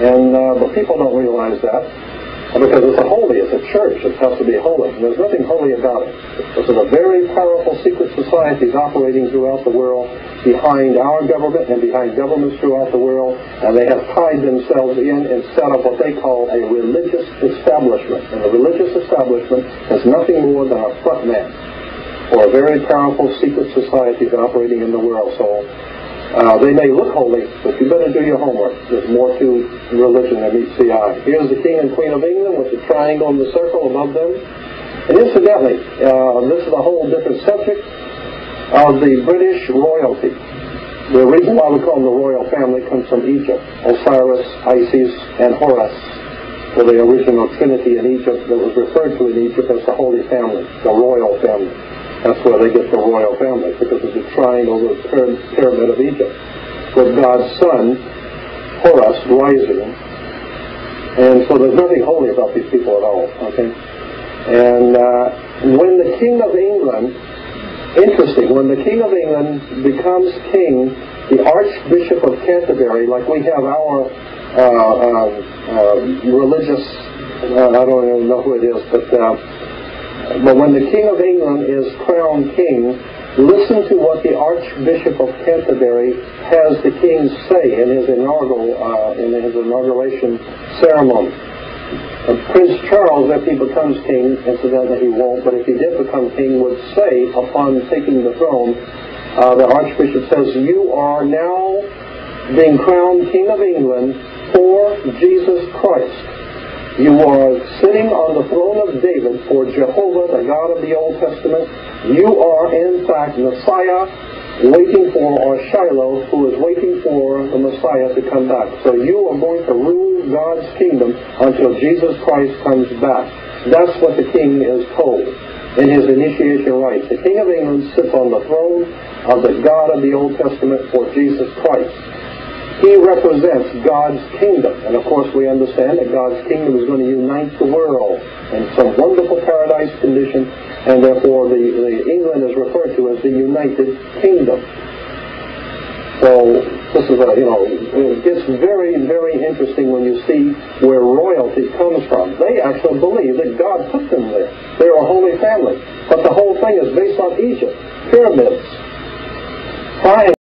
And but people don't realize that, because it's a holy, it's a church, it has to be holy. And there's nothing holy about it. This is a very powerful secret societies operating throughout the world, behind our government and behind governments throughout the world, and they have tied themselves in and set up what they call a religious establishment. And a religious establishment is nothing more than a front man for a very powerful secret societies operating in the world. So they may look holy, but you better do your homework. There's more to religion than meets the eye. Here's the King and Queen of England with the triangle and the circle above them. And incidentally, this is a whole different subject of the British royalty. The reason why we call them the royal family comes from Egypt. Osiris, Isis, and Horus were the original trinity in Egypt that was referred to in Egypt as the Holy Family, the royal family. That's where they get the royal family, because it's a triangle, the pyramid of Egypt, with God's son, Horus, rising. And so there's nothing holy about these people at all, okay? And when the King of England, interesting, when the King of England becomes king, the Archbishop of Canterbury, like we have our religious, I don't even know who it is, but when the King of England is crowned king, listen to what the Archbishop of Canterbury has the king say in his inauguration ceremony. Prince Charles, if he becomes king, incidentally he won't, but if he did become king, would say upon taking the throne, the Archbishop says, "You are now being crowned King of England for Jesus Christ. You are sitting on the throne of David for Jehovah, the God of the Old Testament. You are, in fact, Messiah waiting for, or Shiloh, who is waiting for the Messiah to come back. So you are going to rule God's kingdom until Jesus Christ comes back." That's what the king is told in his initiation rites. The King of England sits on the throne of the God of the Old Testament for Jesus Christ. He represents God's kingdom. And of course we understand that God's kingdom is going to unite the world in some wonderful paradise condition, and therefore the England is referred to as the United Kingdom. So this is it gets very, very interesting when you see where royalty comes from. They actually believe that God put them there. They're a holy family. But the whole thing is based on Egypt. Pyramids.